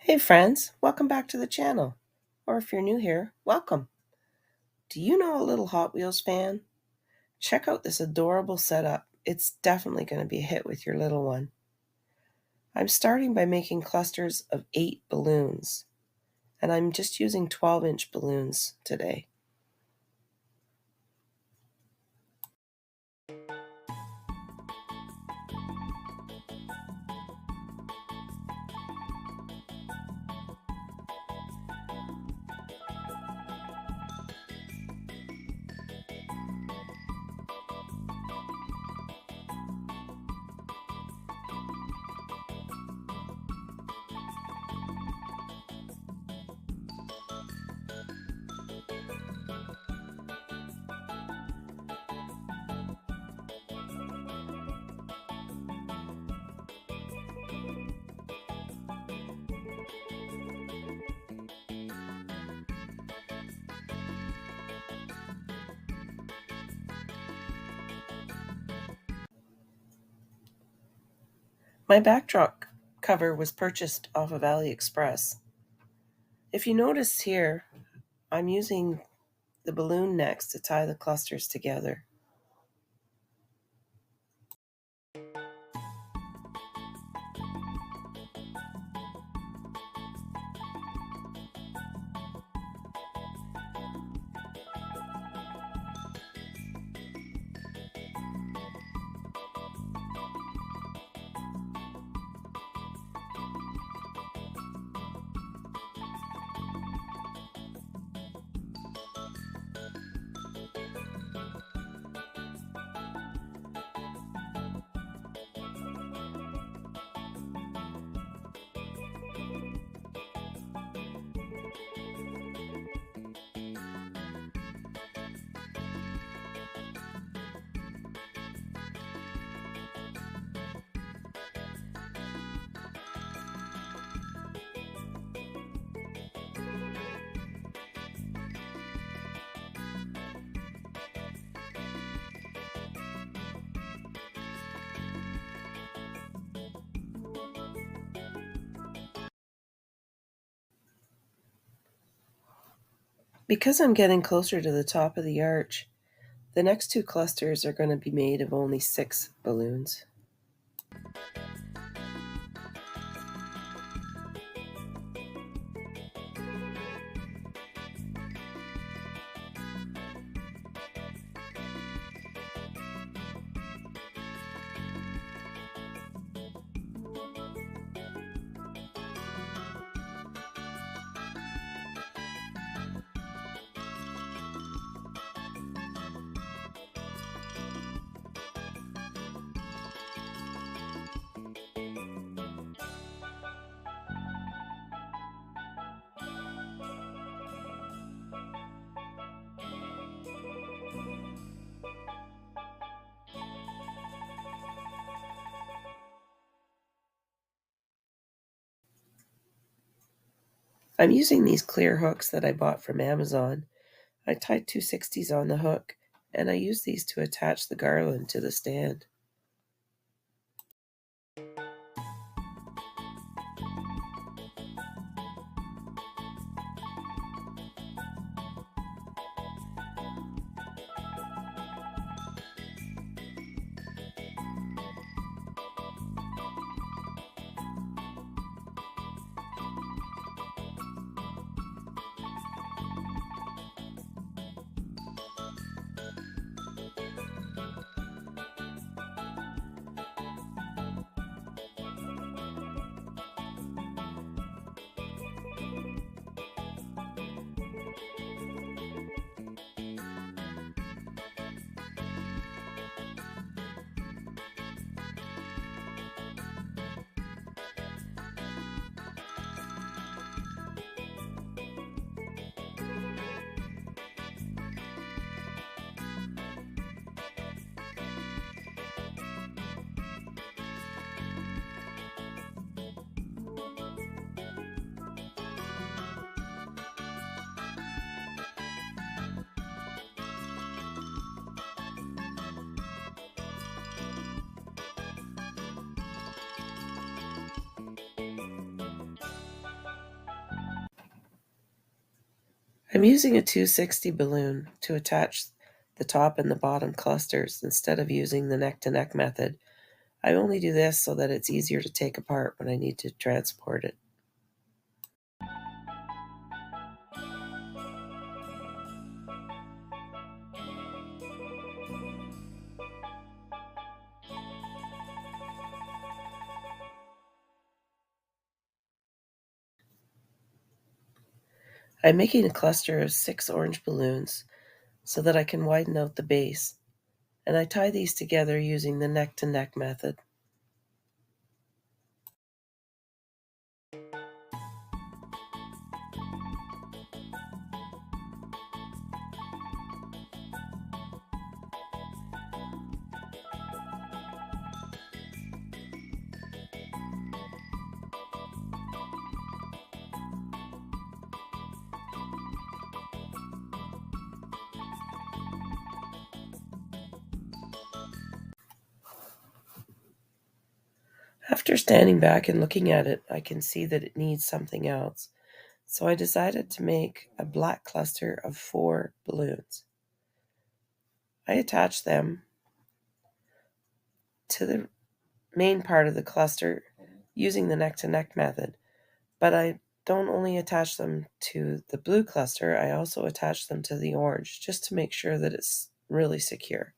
Hey friends, welcome back to the channel. Or if you're new here, welcome. Do you know a little Hot Wheels fan? Check out this adorable setup. It's definitely going to be a hit with your little one. I'm starting by making clusters of 8 balloons, and I'm just using 12-inch balloons today. My backdrop cover was purchased off of AliExpress. If you notice here, I'm using the balloon necks to tie the clusters together. Because I'm getting closer to the top of the arch, the next 2 clusters are going to be made of only 6 balloons. I'm using these clear hooks that I bought from Amazon. I tied 260s on the hook, and I use these to attach the garland to the stand. I'm using a 260 balloon to attach the top and the bottom clusters instead of using the neck-to-neck method. I only do this so that it's easier to take apart when I need to transport it. I'm making a cluster of 6 orange balloons so that I can widen out the base, and I tie these together using the neck-to-neck method. After standing back and looking at it, I can see that it needs something else. So I decided to make a black cluster of 4 balloons. I attach them to the main part of the cluster using the neck-to-neck method, but I don't only attach them to the blue cluster, I also attach them to the orange just to make sure that it's really secure.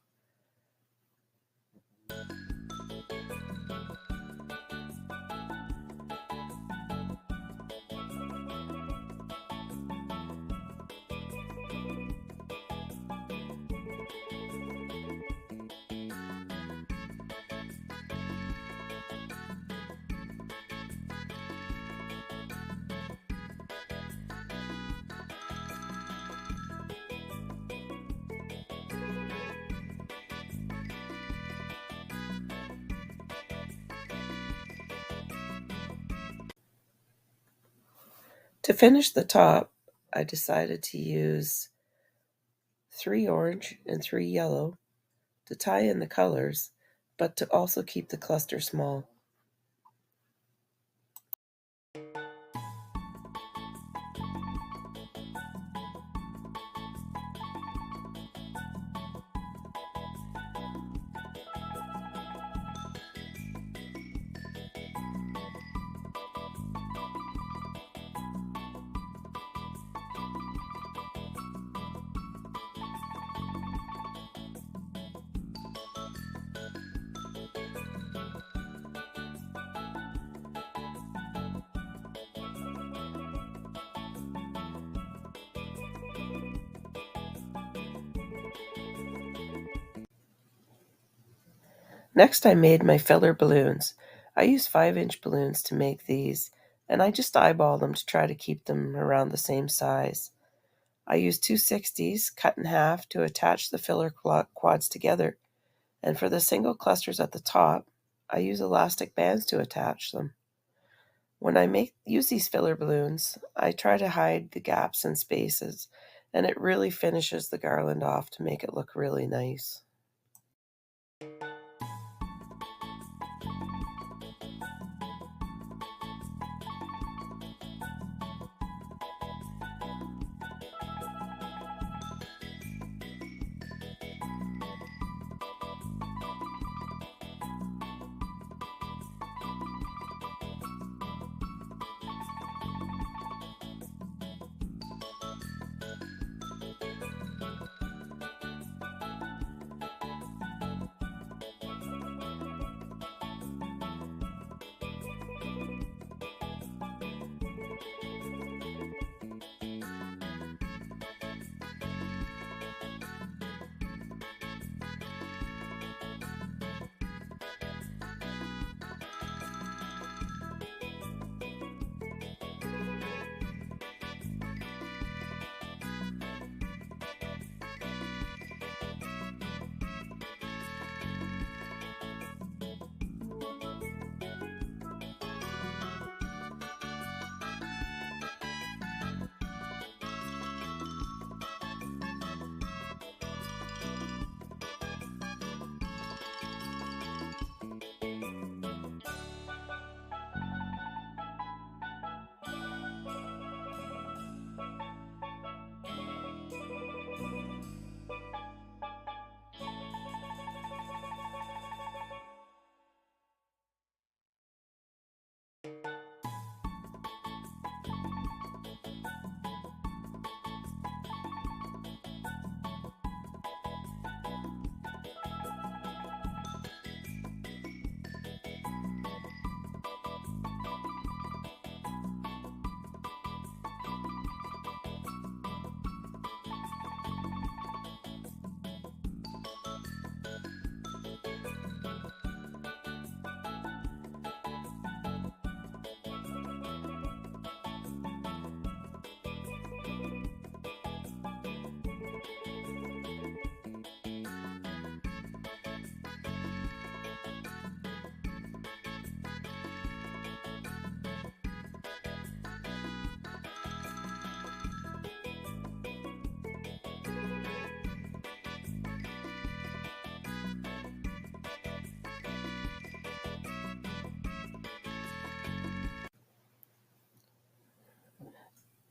To finish the top, I decided to use 3 orange and 3 yellow to tie in the colors, but to also keep the cluster small. Next, I made my filler balloons. I used 5-inch balloons to make these, and I just eyeball them to try to keep them around the same size. I used 260s cut in half to attach the filler quads together, and for the single clusters at the top, I use elastic bands to attach them. When I use these filler balloons, I try to hide the gaps and spaces, and it really finishes the garland off to make it look really nice.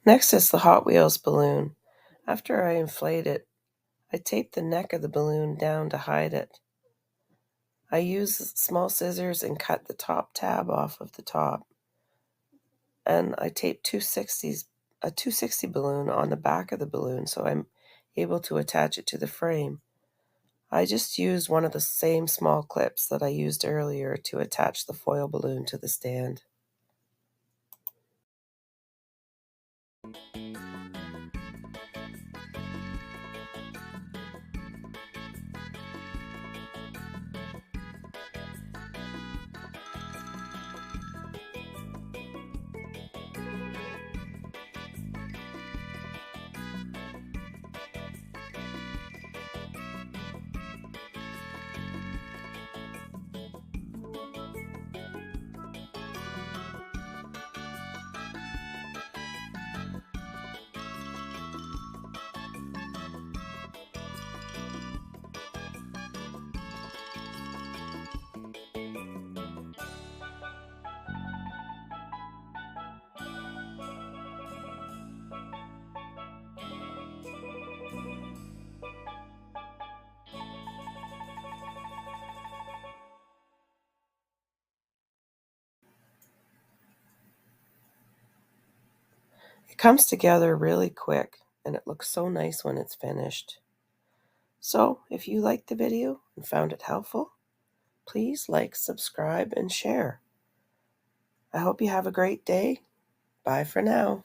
Next is the Hot Wheels balloon. After I inflate it, I tape the neck of the balloon down to hide it. I use small scissors and cut the top tab off of the top. And I tape a 260 balloon on the back of the balloon so I'm able to attach it to the frame. I just used one of the same small clips that I used earlier to attach the foil balloon to the stand. It comes together really quick and it looks so nice when it's finished. So if you liked the video and found it helpful, please like, subscribe, and share. I hope you have a great day. Bye for now.